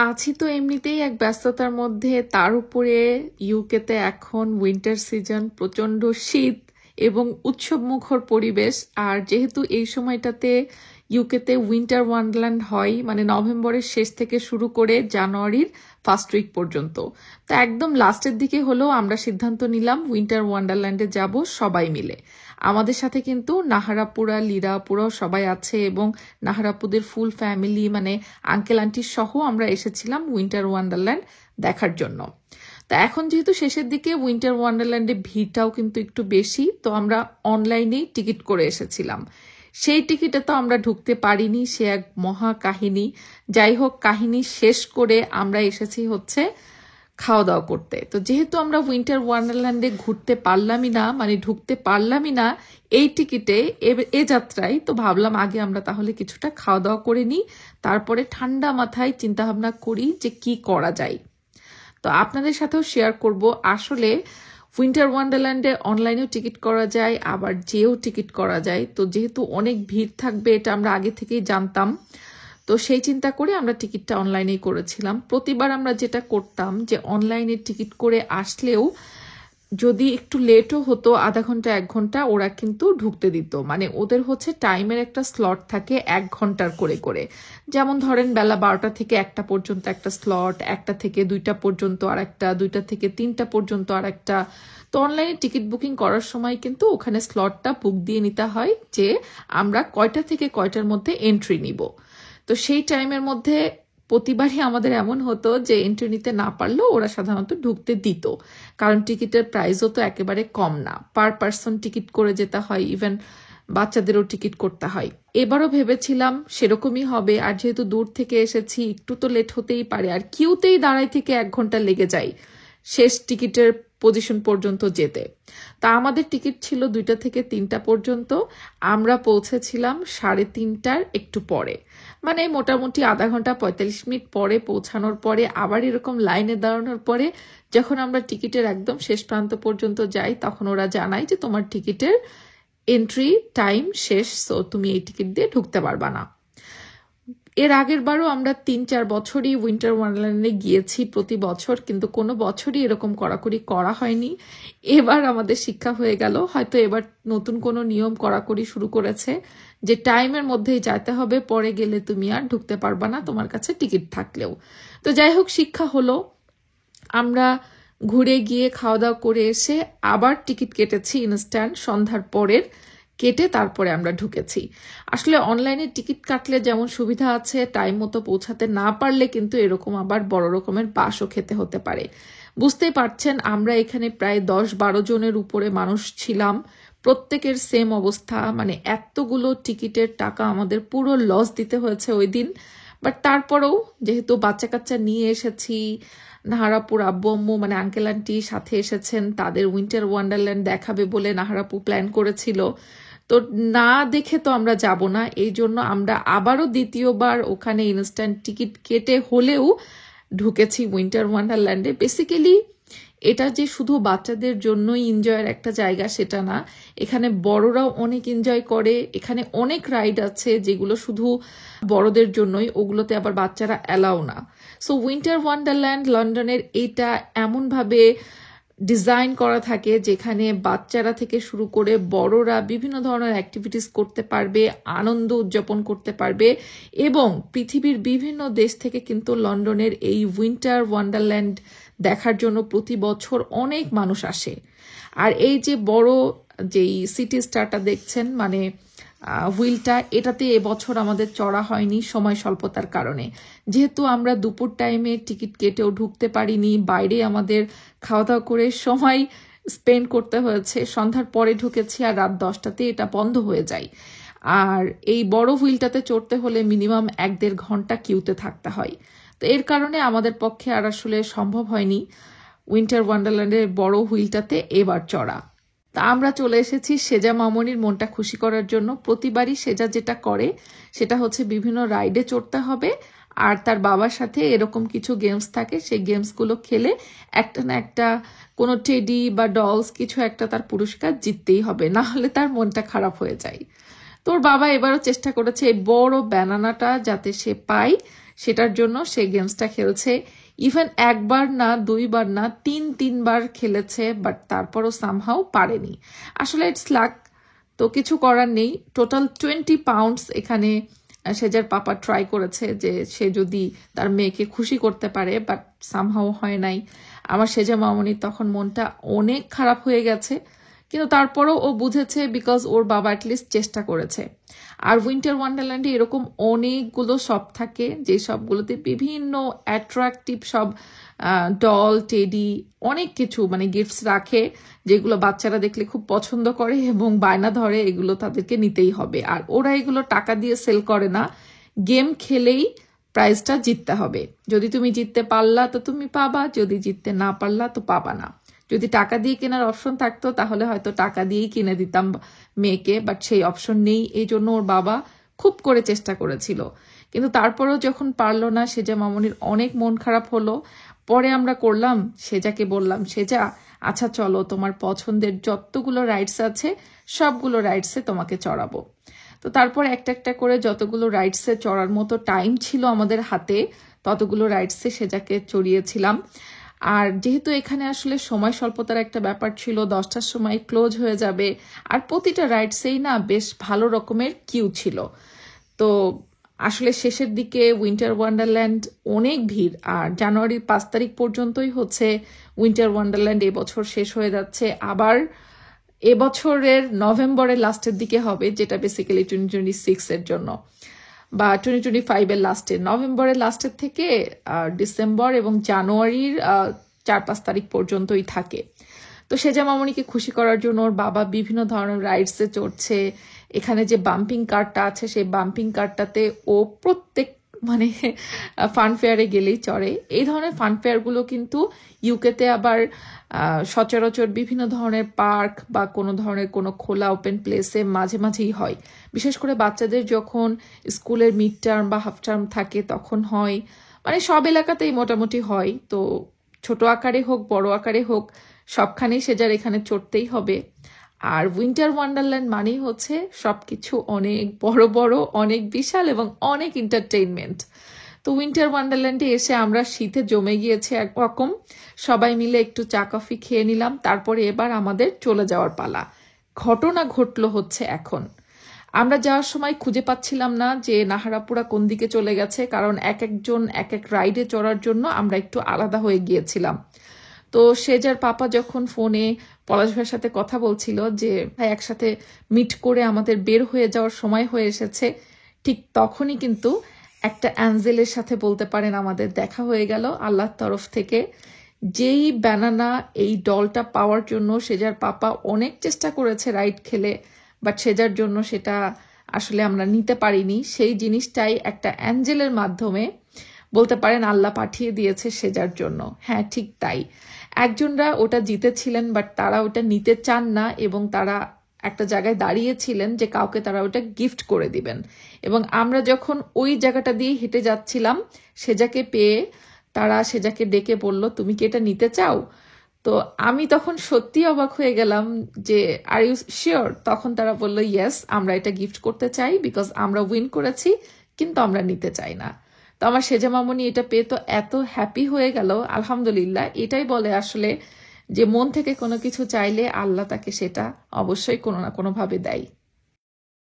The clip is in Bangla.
আছি তো এমনিতেই এক ব্যস্ততার মধ্যে, তার উপরে ইউকেতে এখন উইন্টার সিজন, প্রচন্ড শীত এবং উৎসবমুখর পরিবেশ। আর যেহেতু এই সময়টাতে ইউকেতে উইন্টার ওয়ান্ডারল্যান্ড হয়, মানে নভেম্বরের শেষ থেকে শুরু করে জানুয়ারির ফার্স্ট উইক পর্যন্ত, তো একদম লাস্টের দিকে হলেও আমরা সিদ্ধান্ত নিলাম উইন্টার ওয়ান্ডারল্যান্ডে যাব সবাই মিলে। আমাদের সাথে কিন্তু নাহারাপুরা, লিরাপুরাও সবাই আছে এবং নাহারাপুদের ফুল ফ্যামিলি, মানে আঙ্কেল আন্টি সহ আমরা এসেছিলাম উইন্টার ওয়ান্ডারল্যান্ড দেখার জন্য। তো এখন যেহেতু শেষের দিকে, উইন্টার ওয়ান্ডারল্যান্ডে ভিড়টাও কিন্তু একটু বেশি, তো আমরা অনলাইনেই টিকিট করে এসেছিলাম। সেই টিকিটে তো আমরা ঢুকতে পারিনি, সে এক মহা কাহিনী। যাই হোক, কাহিনী শেষ করে আমরা এসেছি হচ্ছে খাওয়া দাওয়া করতে। তো যেহেতু আমরা উইন্টার ওয়ান্ডারল্যান্ডে ঘুরতে পারলামই না, মানে ঢুকতে পারলামই না এই টিকিটে, এ যাত্রায়, তো ভাবলাম আগে আমরা তাহলে কিছুটা খাওয়া দাওয়া করে নিই, তারপরে ঠান্ডা মাথায় চিন্তা ভাবনা করি যে কি করা যায়। তো আপনাদের সাথেও শেয়ার করব। আসলে উইন্টার ওয়ান্ডারল্যান্ডে অনলাইনেও টিকিট করা যায়, আবার যেও টিকিট করা যায়। তো যেহেতু অনেক ভিড় থাকবে এটা আমরা আগে থেকেই জানতাম, তো সেই চিন্তা করে আমরা টিকিটটা অনলাইনেই করেছিলাম। প্রতিবার আমরা যেটা করতাম যে অনলাইনে টিকিট করে আসলেও যদি একটু লেটও হতো, আধা ঘন্টা 1 ঘন্টা, ওরা কিন্তু ঢুকতে দিত। মানে ওদের হচ্ছে টাইমের একটা স্লট থাকে 1 ঘন্টার করে করে। যেমন ধরেন বেলা 12টা থেকে 1টা পর্যন্ত একটা স্লট, 1টা থেকে 2টা পর্যন্ত আর একটা, 2টা থেকে 3টা পর্যন্ত আর একটা। তো অনলাইনে টিকিট বুকিং করার সময় কিন্তু ওখানে স্লটটা বুক দিয়ে নিতে হয় যে আমরা কয়টা থেকে কয়টার মধ্যে এন্ট্রি নিব। তো সেই টাইমের মধ্যে প্রতিবারই আমাদের এমন হতো যে এন্ট্রি নিতে না পারলেও ওরা সাধারণত ঢুকতে দিত, কারণ টিকিটের প্রাইসও তো একেবারে কম না, পার পার্সন টিকিট করে যেতে হয়, ইভেন বাচ্চাদেরও টিকিট করতে হয়। এবারও ভেবেছিলাম সেরকমই হবে, আর যেহেতু দূর থেকে এসেছি একটু তো লেট হতেই পারে, আর কিউতেই দাঁড়াই থেকে 1 ঘন্টা লেগে যায় শেষ টিকিটের পজিশন পর্যন্ত যেতে। তা আমাদের টিকিট ছিল 2টা থেকে 3টা পর্যন্ত, আমরা পৌঁছেছিলাম 3:30টার একটু পরে, মানে মোটামুটি আধা ঘন্টা 45 মিনিট পরে পৌঁছানোর পরে আবার এরকম লাইনে দাঁড়ানোর পরে যখন আমরা টিকিটের একদম শেষ প্রান্ত পর্যন্ত যাই, তখন ওরা জানায় যে তোমার টিকিটের এন্ট্রি টাইম শেষ, সো তুমি এই টিকিট দিয়ে ঢুকতে পারবা না। এর আগের বারও আমরা 3-4 বছরই উইন্টার ওয়ান্ডারল্যান্ডে গিয়েছি প্রতি বছর, কিন্তু কোনো বছরই এরকম কড়াকড়ি করা হয়নি। এবার আমাদের শিক্ষা হয়ে গেল, হয়তো এবার নতুন কোনো নিয়ম কড়াকড়ি শুরু করেছে যে টাইমের মধ্যেই যেতে হবে, পরে গেলে তুমি আর ঢুকতে পারবা না তোমার কাছে টিকিট থাকলেও। তো যাই হোক, শিক্ষা হলো। আমরা ঘুরে গিয়ে খাওয়া দাওয়া করে এসে আবার টিকিট কেটেছি ইনস্ট্যান্ট সন্ধ্যার পরের, কেটে তারপরে আমরা ঢুকেছি। আসলে অনলাইনে টিকিট কাটলে যেমন সুবিধা আছে, টাইম মতো পৌঁছাতে না পারলে কিন্তু এরকম আবার বড় রকমের বাসও খেতে হতে পারে। বুঝতেই পারছেন, আমরা এখানে প্রায় 10-12 জনের উপরে মানুষ ছিলাম, প্রত্যেকের সেম অবস্থা, মানে এতগুলো টিকিটের টাকা আমাদের পুরো লস দিতে হয়েছে ওই দিন। বাট তারপরেও যেহেতু বাচ্চা কাচ্চা নিয়ে এসেছি, নাহারাপুর আব্বু আম্মু মানে আঙ্কেল আন্টি সাথে এসেছেন, তাদের উইন্টার ওয়ান্ডারল্যান্ড দেখাবে বলে নাহারাপু প্ল্যান করেছিল, তো না দেখে তো আমরা যাব না। এই জন্য আমরা আবারও দ্বিতীয়বার ওখানে ইনস্ট্যান্ট টিকিট কেটে হলেও ঢুকেছি উইন্টার ওয়ান্ডারল্যান্ডে। বেসিক্যালি এটা যে শুধু বাচ্চাদের জন্যই এনজয়ের একটা জায়গা সেটা না, এখানে বড়রাও অনেক এনজয় করে। এখানে অনেক রাইড আছে যেগুলো শুধু বড়দের জন্যই, ওগুলোতে আবার বাচ্চারা অ্যালাউ না। সো উইন্টার ওয়ান্ডারল্যান্ড লন্ডনের এটা এমনভাবে ডিজাইন করা থাকে যেখানে বাচ্চারা থেকে শুরু করে বড়রা বিভিন্ন ধরনের অ্যাক্টিভিটিস করতে পারবে, আনন্দ উদযাপন করতে পারবে। এবং পৃথিবীর বিভিন্ন দেশ থেকে কিন্তু লন্ডনের এই উইন্টার ওয়ান্ডারল্যান্ড দেখার জন্য প্রতি বছর অনেক মানুষ আসে। আর এই যে বড় যেই সিটি স্টারটা দেখছেন, মানে হুইলটা, এটাতে এবছর আমাদের চড়া হয়নি সময় স্বল্পতার কারণে। যেহেতু আমরা দুপুর টাইমে টিকিট কেটেও ঢুকতে পারিনি, বাইরে আমাদের খাওয়া দাওয়া করে সময় স্পেন্ড করতে হয়েছে, সন্ধ্যার পরে ঢুকেছি আর রাত 10টাতে এটা বন্ধ হয়ে যায়। আর এই বড় হুইলটাতে চড়তে হলে মিনিমাম 1-1.5 ঘন্টা কিউতে থাকতে হয়। তো এর কারণে আমাদের পক্ষে আর আসলে সম্ভব হয়নি উইন্টার ওয়ান্ডারল্যান্ডের বড় হুইলটাতে এবার চড়া। তা আমরা চলে এসেছি সেজা মামনির মনটা খুশি করার জন্য। প্রতিবারই সেজা যেটা করে সেটা হচ্ছে বিভিন্ন রাইডে চড়তে হবে, আর তার বাবার সাথে এরকম কিছু গেমস থাকে, সেই গেমসগুলো খেলে একটা না একটা কোনো টেডি বা ডলস কিছু একটা তার পুরস্কার জিততেই হবে, না হলে তার মনটা খারাপ হয়ে যায়। তোর বাবা এবারও চেষ্টা করেছে এই বড় ব্যানানাটা যাতে সে পায় সেটার জন্য সে গেমসটা খেলছে। ইভেন একবার না, দুইবার না, তিনবার খেলেছে, বাট তারপরও সামহাও পারেনি। আসলে ইটস লাক, তো কিছু করার নেই। টোটাল 20 পাউন্ডস এখানে সেজার পাপা ট্রাই করেছে যে সে যদি তার মেয়েকে খুশি করতে পারে, বাট সামহাও হয় নাই। আমার সেজা মামনির তখন মনটা অনেক খারাপ হয়ে গেছে, কিন্তু তারপরও ও বুঝেছে বিকজ ওর বাবা অ্যাটলিস্ট চেষ্টা করেছে। আর উইন্টার ওয়ান্ডারল্যান্ডে এরকম অনেকগুলো শপ থাকে, যে সবগুলোতে বিভিন্ন অ্যাট্রাকটিভ সব ডল, টেডি, অনেক কিছু মানে গিফটস রাখে, যেগুলো বাচ্চারা দেখলে খুব পছন্দ করে এবং বায়না ধরে এগুলো তাদেরকে নিতেই হবে। আর ওরা এগুলো টাকা দিয়ে সেল করে না, গেম খেলেই প্রাইজটা জিততে হবে। যদি তুমি জিততে পারলা তো তুমি পাবা, যদি জিততে না পারলা তো পাবা না। যদি টাকা দিয়ে কেনার অপশন থাকতো তাহলে হয়তো টাকা দিয়েই কিনে দিতাম মেয়েকে, বাট সেই অপশন নেই। এই জন্য ওর বাবা খুব করে চেষ্টা করেছিল, কিন্তু তারপরেও যখন পারলো না, সেজা মামনির অনেক মন খারাপ হলো। পরে আমরা করলাম, সেজাকে বললাম, সেজা আচ্ছা চলো, তোমার পছন্দের যতগুলো রাইডস আছে সবগুলো রাইডসে তোমাকে চড়াবো। তো তারপর একটা একটা করে যতগুলো রাইডসে চড়ার মতো টাইম ছিল আমাদের হাতে, ততগুলো রাইডসে সেজাকে চড়িয়েছিলাম। আর যেহেতু এখানে আসলে সময় স্বল্পতার একটা ব্যাপার ছিল, 10টার সময় ক্লোজ হয়ে যাবে, আর প্রতিটা রাইডসেই না বেশ ভালো রকমের কিউ ছিল। তো আসলে শেষের দিকে উইন্টার ওয়ান্ডারল্যান্ড অনেক ভিড়, আর জানুয়ারির 5 তারিখ পর্যন্তই হচ্ছে উইন্টার ওয়ান্ডারল্যান্ড। এবছর শেষ হয়ে যাচ্ছে, আবার এবছরের নভেম্বরের লাস্টের দিকে হবে, যেটা বেসিক্যালি 2026 এর জন্য, বা 2025 এর লাস্টে। নভেম্বরের লাস্টের থেকে ডিসেম্বর এবং জানুয়ারির 4-5 তারিখ পর্যন্তই থাকে। তো সেজা মামনিকে খুশি করার জন্য ওর বাবা বিভিন্ন ধরনের রাইডসে চড়ছে। এখানে যে বাম্পিং কারটা আছে, সেই বাম্পিং কারটাতে ও প্রত্যেক মানে ফানফেয়ারে গেলেই চড়ে। এই ধরনের ফানফেয়ারগুলো কিন্তু ইউকেতে আবার সচরাচর বিভিন্ন ধরনের পার্ক বা কোনো ধরনের কোনো খোলা ওপেন প্লেসে মাঝে মাঝেই হয়। বিশেষ করে বাচ্চাদের যখন স্কুলের মিড টার্ম বা হাফ টার্ম থাকে তখন হয়, মানে সব এলাকাতেই মোটামুটি হয়। তো ছোট আকারে হোক বড় আকারে হোক, সবখানেই সেজার এখানে চড়তেই হবে। আর উইন্টার ওয়ান্ডারল্যান্ড মানেই হচ্ছে সবকিছু অনেক বড় বড়, অনেক বিশাল এবং অনেক এন্টারটেইনমেন্ট। তো উইন্টার ওয়ান্ডারল্যান্ডে এসে আমরা শীতে জমে গিয়েছে একরকম, সবাই মিলে একটু চা কফি খেয়ে নিলাম। তারপরে এবার আমাদের চলে যাওয়ার পালা। ঘটনা ঘটলো হচ্ছে এখন। আমরা যাওয়ার সময় খুঁজে পাচ্ছিলাম না যে নাহারাপুরা কোন দিকে চলে গেছে, কারণ এক একজন এক এক রাইডে চড়ার জন্য আমরা একটু আলাদা হয়ে গিয়েছিলাম। তো সেজার পাপা যখন ফোনে পলাশ ভাইয়ের সাথে কথা বলছিল যে ভাই একসাথে মিট করে আমাদের বের হয়ে যাওয়ার সময় হয়ে এসেছে, ঠিক তখনই কিন্তু একটা অ্যাঞ্জেলের সাথে বলতে পারেন আমাদের দেখা হয়ে গেল আল্লাহর তরফ থেকে। যেই ব্যানানা এই ডলটা পাওয়ার জন্য সেজার পাপা অনেক চেষ্টা করেছে রাইড খেলে, বাট সেজার জন্য সেটা আসলে আমরা নিতে পারিনি। সেই জিনিসটাই একটা অ্যাঞ্জেলের মাধ্যমে বলতে পারেন আল্লাহ পাঠিয়ে দিয়েছে সেজার জন্য। হ্যাঁ ঠিক তাই, একজনরা ওটা জিতেছিলেন বাট তারা ওটা নিতে চান না, এবং তারা একটা জায়গায় দাঁড়িয়েছিলেন যে কাউকে তারা ওটা গিফট করে দিবেন। এবং আমরা যখন ওই জায়গাটা দিয়ে হেঁটে যাচ্ছিলাম, সেজাকে পেয়ে তারা সেজাকে ডেকে বলল তুমি কি এটা নিতে চাও? তো আমি তখন সত্যি অবাক হয়ে গেলাম যে আর ইউ শিওর? তখন তারা বলল ইয়েস, আমরা এটা গিফট করতে চাই বিকজ আমরা উইন করেছি, কিন্তু আমরা নিতে চাই না। তো আমার সেজা মামনি এটা পেয়ে তো এত হ্যাপি হয়ে গেল, আলহামদুলিল্লাহ। এটাই বলে আসলে যে মন থেকে কোনো কিছু চাইলে আল্লাহ তাকে সেটা অবশ্যই কোনো না কোনো ভাবে দেয়।